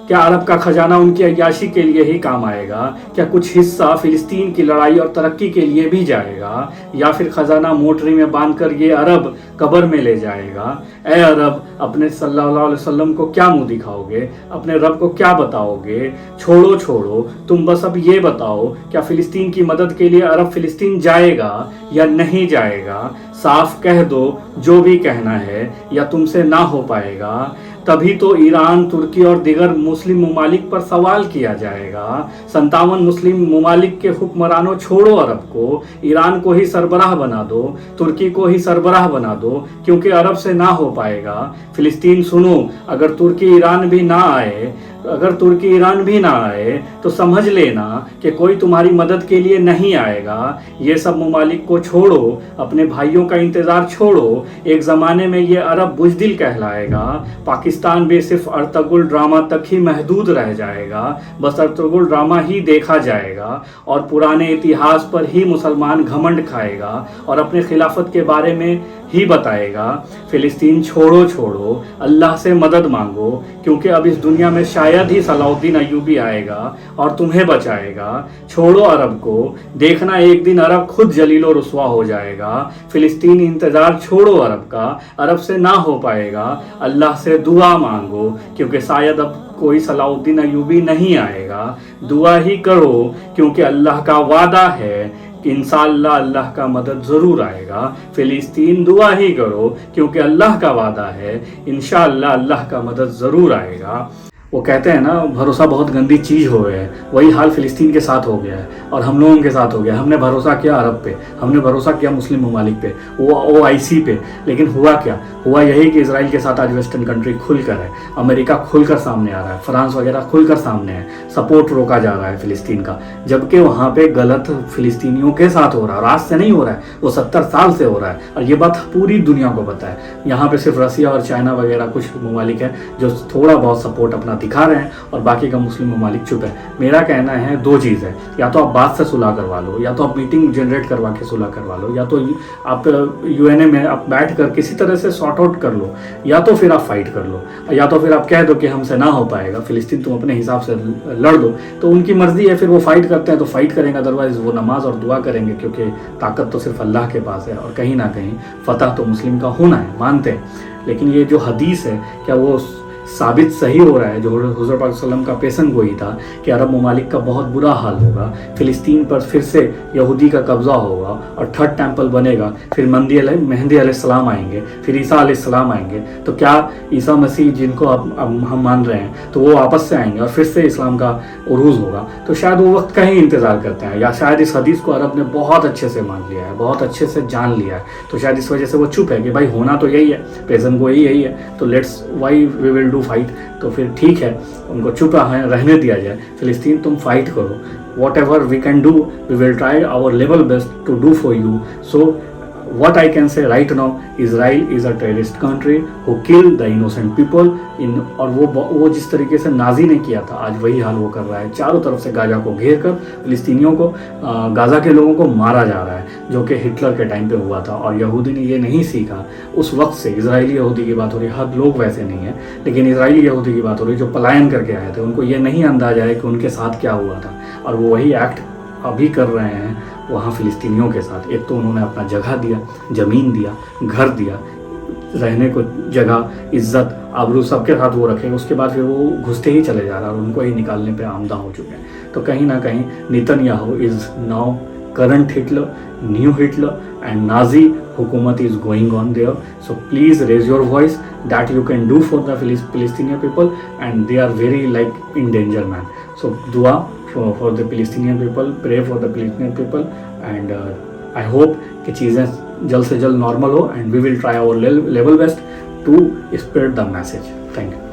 क्या अरब का खजाना उनकी अय्याशी के लिए ही काम आएगा? क्या कुछ हिस्सा फिलिस्तीन की लड़ाई और तरक्की के लिए भी जाएगा? या फिर खजाना मोटरी में बांधकर ये अरब कब्र में ले जाएगा? ए अरब, अपने सल्लल्लाहु अलैहि वसल्लम को क्या मुंह दिखाओगे? अपने रब को क्या बताओगे? छोड़ो, तुम बस अब ये बताओ, क्या फिलिस्तीन की मदद के लिए अरब फिलिस्तीन जाएगा या नहीं जाएगा? साफ कह दो जो भी कहना है, या तुमसे ना हो पाएगा। तभी तो ईरान, तुर्की और दीगर मुस्लिम ममालिक पर सवाल किया जाएगा। 57 मुस्लिम ममालिक के हुक्मरानों, छोड़ो अरब को, ईरान को ही सरबराह बना दो, तुर्की को ही सरबराह बना दो, क्योंकि अरब से ना हो पाएगा। फिलिस्तीन सुनो, अगर तुर्की ईरान भी ना आए तो समझ लेना कि कोई तुम्हारी मदद के लिए नहीं आएगा। ये सब ममालिक को छोड़ो, अपने भाइयों का इंतज़ार छोड़ो। एक ज़माने में ये अरब बुज़दिल कहलाएगा। पाकिस्तान भी सिर्फ अर्तुगरुल ड्रामा तक ही महदूद रह जाएगा। बस अर्तुगरुल ड्रामा ही देखा जाएगा और पुराने इतिहास पर ही मुसलमान घमंड खाएगा और अपने खिलाफत के बारे में ही बताएगा। फिलिस्तीन छोड़ो, अल्लाह से मदद मांगो, क्योंकि अब इस दुनिया में शायद ही सलाउद्दीन अय्यूबी आएगा और तुम्हें बचाएगा। छोड़ो अरब को, देखना एक दिन अरब खुद जलीलो रुस्वा हो जाएगा। फिलिस्तीन, इंतज़ार छोड़ो अरब का, अरब से ना हो पाएगा। अल्लाह से दुआ मांगो, क्योंकि शायद अब कोई सलाउद्दीन अय्यूबी नहीं आएगा। दुआ ही करो, क्योंकि अल्लाह का वादा है कि इंशाअल्लाह अल्लाह का मदद ज़रूर आएगा। फिलिस्तीन, दुआ ही करो, क्योंकि अल्लाह का वादा है, इंशाअल्लाह अल्लाह का मदद ज़रूर आएगा। वो कहते हैं ना, भरोसा बहुत गंदी चीज़ हो गया है। वही हाल फ़िलिस्तीन के साथ हो गया है और हम लोगों के साथ हो गया। हमने भरोसा किया अरब पे, हमने भरोसा किया मुस्लिम ममालिक पे, OIC पे, लेकिन हुआ क्या? हुआ यही कि इसराइल के साथ आज वेस्टर्न कंट्री खुलकर है, अमेरिका खुलकर सामने आ रहा है, फ्रांस वगैरह खुलकर सामने है, सपोर्ट रोका जा रहा है फ़िलिस्तीन का, जबकि वहाँ पे गलत फ़िलिस्तीनियों के साथ हो रहा है। और आज से नहीं हो रहा है, वो 70 साल से हो रहा है और ये बात पूरी दुनिया को पता है। यहाँ पे सिर्फ रसिया और चाइना वगैरह कुछ ममालिक है जो थोड़ा बहुत सपोर्ट अपना दिखा रहे हैं और बाकी का मुस्लिम ममालिक चुप है। मेरा कहना है दो चीज़ है, या तो आप बात से सुलह करवा लो, या तो आप मीटिंग जनरेट करवा के सुलह करवा लो, या तो आप UN में आप बैठ कर किसी तरह से सॉर्ट आउट कर लो, या तो फिर आप फाइट कर लो, या तो फिर आप कह दो कि हमसे ना हो पाएगा, फिलिस्तीन तुम अपने हिसाब से लड़ दो। तो उनकी मर्जी है, फिर वो फाइट करते हैं तो फाइट करेंगे, अदरवाइज वो नमाज और दुआ करेंगे, क्योंकि ताकत तो सिर्फ अल्लाह के पास है और कहीं ना कहीं फतह तो मुस्लिम का होना है, मानते हैं। लेकिन ये जो हदीस है, क्या वो साबित सही हो रहा है? जो हुज़ूर पाक सल्लल्लाहु अलैहि वसल्लम का पेशन गोई था कि अरब ममालिक का बहुत बुरा हाल होगा, फ़िलिस्तीन पर फिर से यहूदी का कब्ज़ा होगा और थर्ड टेम्पल बनेगा, फिर मेहदी अलैहिस्सलाम आएंगे, फिर ईसा अलैहिस्सलाम आएंगे। तो क्या ईसा मसीह जिनको हम मान रहे हैं तो वो वापस से आएंगे और फिर से इस्लाम का उरूज होगा? तो शायद वो वक्त का ही इंतज़ार करते हैं, या शायद इस हदीस को अरब ने बहुत अच्छे से मान लिया है, बहुत अच्छे से जान लिया है, तो शायद इस वजह से वो चुप है कि भाई होना तो यही है, पेशन गोई यही है, तो let's why we will fight. तो फिर ठीक है, उनको चुप रहने दिया जाए। फिलिस्तीन, तुम फाइट करो, whatever we can do, we will try our level best to do for you. So what I can say right now, Israel is a terrorist country who kill the innocent people in, और वो जिस तरीके से Nazi ने किया था, आज वही हाल वो कर रहा है। चारों तरफ से गाजा को घेर कर फिलिस्तीनियों को, गाजा के लोगों को मारा जा रहा है, जो कि हिटलर के टाइम पे हुआ था। और यहूदी ने ये नहीं सीखा उस वक्त से। इजरायली यहूदी की बात हो रही है, हर लोग वैसे नहीं है, लेकिन इजरायली यहूदी की बात हो रही है जो पलायन करके आए थे, उनको ये नहीं अंदाजा है कि उनके साथ क्या हुआ था, और वो वही एक्ट अभी कर रहे हैं वहाँ फ़िलिस्तीनियों के साथ। एक तो उन्होंने अपना जगह दिया, ज़मीन दिया, घर दिया, रहने को जगह, इज्जत, आबरू सबके साथ वो रखे, उसके बाद फिर वो घुसते ही चले जा रहा है और उनको ही निकालने पे आमदा हो चुके हैं। तो कहीं ना कहीं Netanyahu is now current Hitler, new Hitler, and Nazi हुकूमत is going on there. So please raise your voice that you can do for the Palestinian people, and they are very like in danger, man. So dua for the Palestinian people, pray for the Palestinian people, and I hope कि चीज़ें जल्द से जल्द normal हो, and we will try our level best to spread the message. Thank you.